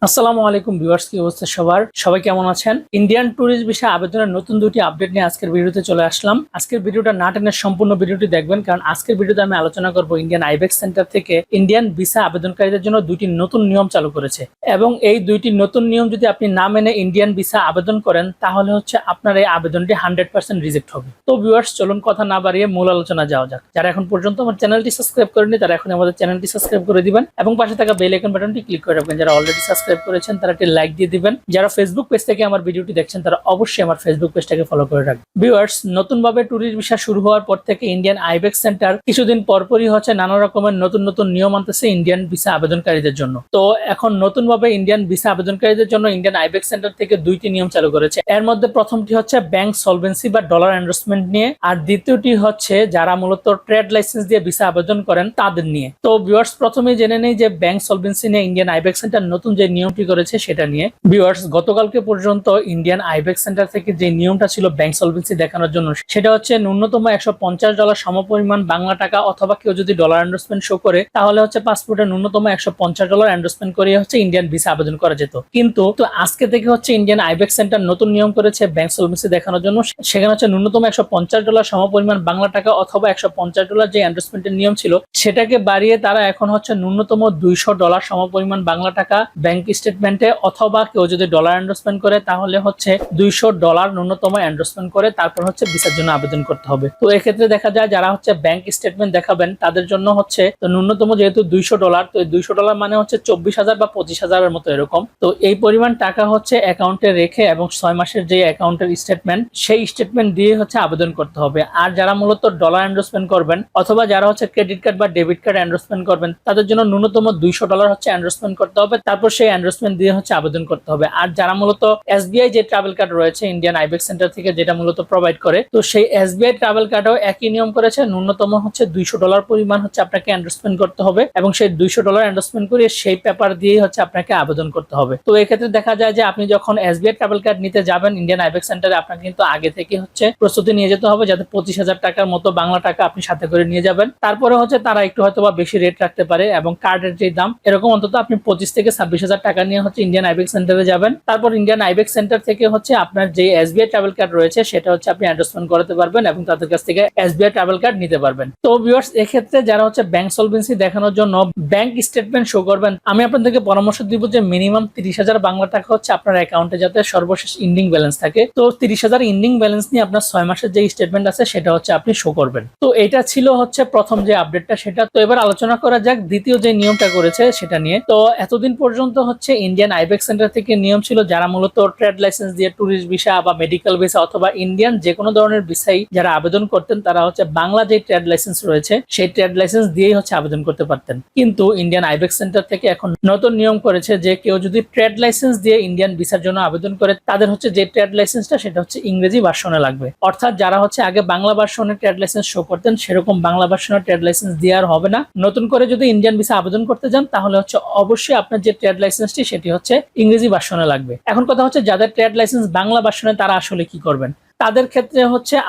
আসসালামু আলাইকুম ভিউয়ার্স, কি অবস্থা সবার? সবাই কেমন আছেন? ইন্ডিয়ান ট্যুরিস্ট ভিসা আবেদনের নতুন দুটি আপডেট নিয়ে আজকের ভিডিওতে চলে আসলাম। আজকের ভিডিওটা না টেনে সম্পূর্ণ ভিডিওটি দেখবেন, কারণ আজকের ভিডিওতে আমি আলোচনা করব ইন্ডিয়ান আইবেক্স সেন্টার থেকে ইন্ডিয়ান ভিসা আবেদনকারীদের জন্য দুইটি নতুন নিয়ম চালু করেছে এবং এই দুইটি নতুন নিয়ম যদি আপনি না মেনে ইন্ডিয়ান ভিসা আবেদন করেন তাহলে আপনার এই আবেদনটি 100% রিজেক্ট হবে। তো ভিউয়ার্স, চলুন কথা না বাড়িয়ে মূল আলোচনা যাওয়া যাক। যারা এখন পর্যন্ত আমার চ্যানেলটি সাবস্ক্রাইব করেনি তারা এখন আমাদের চ্যানেলটি সাবস্ক্রাইব করে দিবেন এবং পাশে থাকা বেল আইকন বাটনটি ক্লিক করে রাখবেন। যারা অলরেডি সাবস্ক্রাইব করেছেন তারা লাইক দিয়ে দিবেন। যারা ফেসবুক পেজ থেকে আমার ভিডিওটি দেখছেন তারা অবশ্যই আমার ফেসবুক পেজটাকে ফলো করে রাখবেন। ভিউয়ার্স, নতুনভাবে ট্যুরিস্ট ভিসা শুরু হওয়ার পর থেকে ইন্ডিয়ান আইবেক্স সেন্টার কিছুদিন পরপরই নানা রকমের নতুন নিয়ম আনতেছে ইন্ডিয়ান ভিসা আবেদনকারীদের জন্য। তো এখন নতুনভাবে ইন্ডিয়ান ভিসা আবেদনকারীদের জন্য ইন্ডিয়ান আইবেক্স সেন্টার থেকে দুইটি নিয়ম চালু করেছে। এর মধ্যে প্রথমটি ব্যাংক সলভেন্সি বা ডলার এন্ডোর্সমেন্ট নিয়ে, আর দ্বিতীয়টি যারা মূলত ট্রেড লাইসেন্স দিয়ে ভিসা আবেদন করেন তাদের নিয়ে। তো ভিউয়ার্স, প্রথমেই জেনে নেই যে ব্যাংক সলভেন্সি নিয়ে ইন্ডিয়ান আইবেক্স সেন্টার নতুন যে নিয়মটি করেছে সেটা নিয়ে। ভিউয়ার্স, গতকালকে পর্যন্ত ইন্ডিয়ান আইবেক্স সেন্টার থেকে যে নিয়মটা ছিল ব্যাংক সলভেন্সি দেখানোর জন্য, সেটা ন্যূনতম $150 সমপরিমাণ বাংলা টাকা, অথবা কেউ যদি ডলার এন্ডোর্সমেন্ট শো করে তাহলে পাসপোর্টে ন্যূনতম $150 এন্ডোর্সমেন্ট করে ইন্ডিয়ান ভিসা আবেদন করা যেত। কিন্তু আজকে থেকে ইন্ডিয়ান আইবেক্স সেন্টার নতুন নিয়ম করেছে ব্যাংক সলভেন্সি দেখানোর জন্য। সেখানে ন্যূনতম $150 সমপরিমাণ বাংলা টাকা অথবা $150 যে এন্ডোর্সমেন্টের নিয়ম ছিল সেটাকে বাড়িয়ে তারা এখন ন্যূনতম $200 সমপরিমাণ বাংলা টাকা ব্যাংক স্টেটমেন্টে, অথবা কেউ যদি ডলার এন্ডোর্সমেন্ট করে তাহলে $200 ন্যূনতম এন্ডোর্সমেন্ট করে তারপর ভিসার জন্য আবেদন করতে হবে। তো এক্ষেত্রে দেখা যায় যারা ব্যাংক স্টেটমেন্ট দেখাবেন তাদের জন্য ন্যূনতম যেহেতু $200, তো $200 মানে 24,000 বা 25,000 মতো এরকম। তো এই পরিমাণ টাকা অ্যাকাউন্টে রেখে এবং 6 মাসের যে অ্যাকাউন্টের স্টেটমেন্ট সেই স্টেটমেন্ট দিয়ে আবেদন করতে হবে। আর যারা মূলত ডলার এন্ডোর্সমেন্ট করবেন অথবা যারা ক্রেডিট কার্ড বা ডেবিট কার্ড এন্ডোর্সমেন্ট করবেন তাদের জন্য ন্যূনতম $200 এন্ডোর্সমেন্ট করতে হবে, তারপর সেই এন্ডোর্সমেন্ট দিয়ে আবেদন করতে হবে। আর যারা মূলত এসবিআই যে ট্রাভেল কার্ড রয়েছে ইন্ডিয়ান আইবেক্স সেন্টার থেকে, যেটা মূলত প্রোভাইড করে, তো সেই এসবিআই ট্রাভেল কার্ডও একই নিয়ম করেছে। ন্যূনতম $200 পরিমাণ আপনাকে এন্ডোর্সমেন্ট করতে হবে এবং সেই $200 এন্ডোর্সমেন্ট করে সেই পেপার দিয়ে আপনাকে আবেদন করতে হবে। তো এক্ষেত্রে দেখা যায় যে আপনি যখন এসবিআই ট্রাভেল কার্ড নিতে যাবেন ইন্ডিয়ান আইবেক্স সেন্টারে, আপনাকে কিন্তু আগে থেকে প্রস্তুতি নিয়ে যেতে হবে যাতে 25,000 টাকার মতো বাংলা টাকা আপনি সাথে করে নিয়ে যাবেন। তারপরে তারা একটু হয়তোবা বেশি রেট রাখতে পারে এবং কার্ডের যে দাম এরকম অন্তত আপনি 25 থেকে 26,000 টাকা নিয়ে ইন্ডিয়ান আইবেক্স সেন্টারে যাবেন। তারপর ইন্ডিয়ান আইবেক্স সেন্টার থেকে আপনার যে এসবিআই ট্রাভেল কার্ড রয়েছে সেটা আপনি এন্ডোর্সমেন্ট করাতে পারবেন এবং তাদের কাছ থেকে এসবিআই ট্রাভেল কার্ড নিতে পারবেন। তো ভিউয়ার্স, এক্ষেত্রে যারা ব্যাংক সলভেন্সি দেখানোর জন্য ব্যাংক স্টেটমেন্ট শো করবেন, আমি আপনাদেরকে পরামর্শ দিব যে মিনিমাম 30,000 বাংলা টাকা আপনার অ্যাকাউন্টে যাতে সর্বশেষ ইন্ডিং ব্যালেন্স থাকে। তো 30,000 ইন্ডিং ব্যালেন্স নিয়ে আপনার 6 মাসের যে স্টেটমেন্ট আছে সেটা আপনি শো করবেন। তো এটা ছিল প্রথম যে আপডেটটা সেটা। তো এবার আলোচনা করা যাক দ্বিতীয় যে নিয়মটা করেছে সেটা নিয়ে। তো এতদিন পর্যন্ত ইন্ডিয়ান আইবেক্স সেন্টার থেকে নিয়ম ছিল যারা মূলত ট্রেড লাইসেন্স দিয়ে ট্যুরিস্ট ভিসা বা মেডিকেল ভিসা অথবা ইন্ডিয়ান যে কোনো ধরনের ভিসাই যারা আবেদন করতেন তারা বাংলা যে ট্রেড লাইসেন্স রয়েছে সেই ট্রেড লাইসেন্স দিয়েই আবেদন করতে পারতেন। কিন্তু ইন্ডিয়ান আইবেক্স সেন্টার থেকে এখন নতুন নিয়ম করেছে যে কেউ যদি ট্রেড লাইসেন্স দিয়ে ইন্ডিয়ান ভিসার জন্য আবেদন করে তাদের যে ট্রেড লাইসেন্সটা সেটা ইংরেজি ভার্সনে লাগবে। অর্থাৎ যারা আগে বাংলা ভার্সনে ট্রেড লাইসেন্স শো করতেন সেরকম বাংলা ভার্সনের ট্রেড লাইসেন্স দিয়ে আর হবে না। নতুন করে যদি ইন্ডিয়ান ভিসা আবেদন করতে যান তাহলে অবশ্যই আপনার যে ট্রেড লাইসেন্সটি সেটি ইংরেজি ভার্সনে লাগবে। এখন কথা যাদের ট্রেড লাইসেন্স বাংলা ভার্সনে তারা আসলে কি করবেন। তাদের ক্ষেত্রে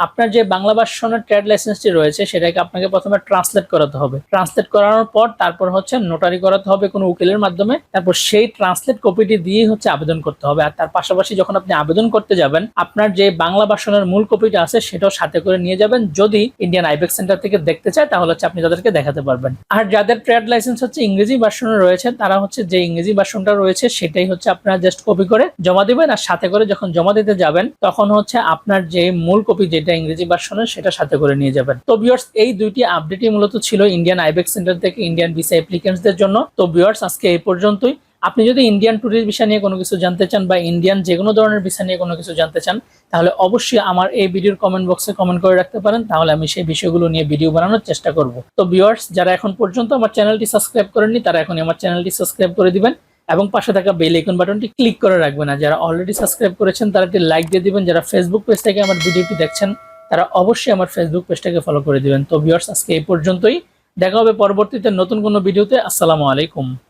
আপনার যে বাংলা ভার্সনের ট্রেড লাইসেন্সটি রয়েছে সেটাকে আপনাকে প্রথমে ট্রান্সলেট করাতে হবে। ট্রান্সলেট করানোর পর তারপর নোটারি করাতে হবে কোনো উকিলের মাধ্যমে। তারপর সেই ট্রান্সলেট কপিটি দিয়ে আবেদন করতে হবে। আর তার পাশাপাশি যখন আপনি আবেদন করতে যাবেন আপনার যে বাংলা ভার্সনের মূল কপিটা আছে সেটাও সাথে করে নিয়ে যাবেন। যদি ইন্ডিয়ান আইবেক্স সেন্টার থেকে দেখতে চায় তাহলে আপনি তাদেরকে দেখাতে পারবেন। আর যাদের ট্রেড লাইসেন্স ইংরেজি ভার্সনে রয়েছে তারা যে ইংরেজি ভার্সনটা রয়েছে সেটাই আপনারা জাস্ট কপি করে জমা দিবেন। আর সাথে করে যখন জমা দিতে যাবেন তখন আপনার যে মূল কপি যেটা ইংরেজি ভার্সনের সেটা সাথে করে নিয়ে যাবেন। তো ভিউয়ার্স, এই দুইটি আপডেটই মূলত ছিল ইন্ডিয়ান আইবেক্স সেন্টার থেকে ইন্ডিয়ান ভিসা অ্যাপ্লিকেন্টসদের জন্য। তো ভিউয়ার্স, আজকে এই পর্যন্তই। আপনি যদি ইন্ডিয়ান ট্যুরিস্ট ভিসা নিয়ে কোনো কিছু জানতে চান বা ইন্ডিয়ান যে কোনো ধরনের ভিসা নিয়ে কোনো কিছু জানতে চান তাহলে অবশ্যই আমার এই ভিডিওর কমেন্ট বক্সে কমেন্ট করে রাখতে পারেন, তাহলে আমি সেই বিষয়গুলো নিয়ে ভিডিও বানানোর চেষ্টা করব। তো ভিউয়ার্স, যারা এখন পর্যন্ত আমার চ্যানেলটি সাবস্ক্রাইব করেননি তারা এখন আমার চ্যানেলটি সাবস্ক্রাইব করে দিবেন এবং পাশে থাকা বেল আইকন বাটনটি ক্লিক করে রাখবেন। আর যারা অলরেডি সাবস্ক্রাইব করেছেন তারা একটি লাইক দিয়ে দিবেন। যারা ফেসবুক পেজ থেকে আমার ভিডিওটি দেখছেন তারা অবশ্যই আমার ফেসবুক পেজটাকে ফলো করে দিবেন। তো ভিউয়ার্স, আজকে এই পর্যন্তই। দেখা হবে পরবর্তীতে নতুন কোনো ভিডিওতে। আসসালামু আলাইকুম।